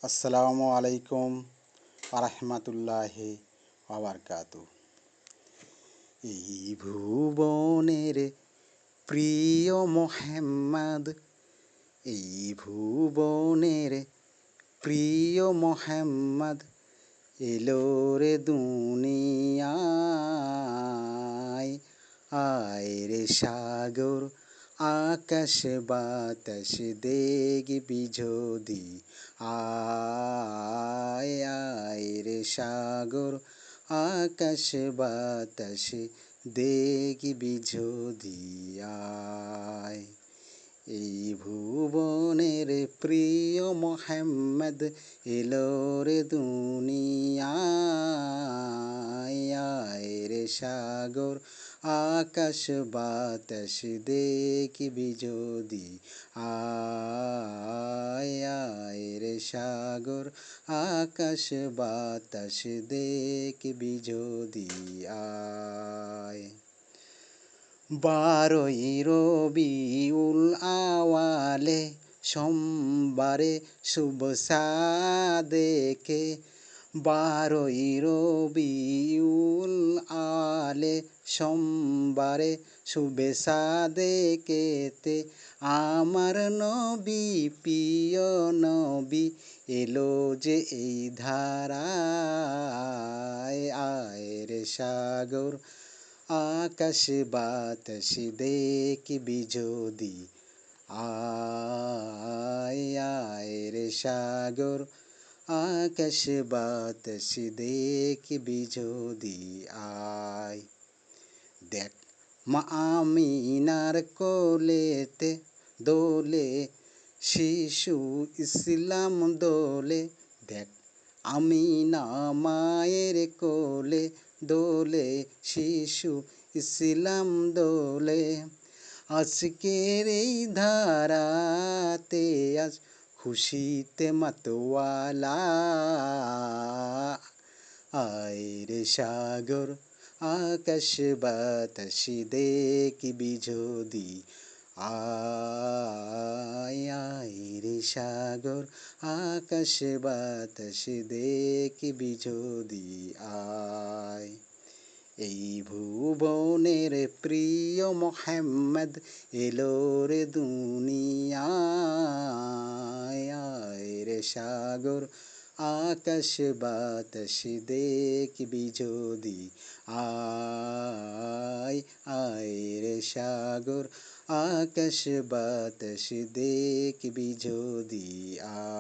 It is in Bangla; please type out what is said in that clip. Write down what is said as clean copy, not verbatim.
আসসালামু আলাইকুম আরহামাতুল্লাহি ওয়াবারকাতু। এই ভুবনের প্রিয় মোহাম্মদ, এই ভুবনের প্রিয় মোহাম্মদ এলো রে দুনিয়ায়। আয় রে সাগর আকাশ বাতাস দেখবি যদি, আয় আয় রে সাগর আকাশ বাতাস দেখবি যদি, আয়। এই ভুবনের প্রিয় মোহাম্মদ এলো রে দুনিয়ায়। আয় রে সাগর আকাশ বাতাস দেখবি যদি, আয় আয় রে সাগর আকাশ বাতাস দেখবি যদি, আয়। 12ই রবিউল আওয়ালে সোমবারে শুভ সাদেকে, 12ই রবিউল আওয়ালে সোমবারে শুভে সাদেকেতে আমার নবী প্রিয় নবী এলো যে এই ধারায়। আয় রে সাগর আকাশ বাতাস দেখবি যদি, আয় আয় রে সাগর আকাশ বাতাস দেখবি যদি, আয়। দেখ মা আমিনার কোলেতে দোলে শিশু ইসলাম দোলে, দেখ আমিনা মায়ের কোলে দোলে শিশু ইসলাম দোলে। আজকের এই ধারাতে আজ খুশিতে মাতোয়ালা। আয় রে সাগর আকাশ বাতাস দেখবি যদি, আয় আয় রে সাগর আকাশ বাতাস দেখবি যদি, আয়। এই ভুবনের প্রিয় মোহাম্মদ এলো রে দুনিয়ায়। আয় রে সাগর আকাশ বাতাস দেখবি যদি, আয় আয় রে সাগর আকাশ বাতাস দেখবি যদি, আয়।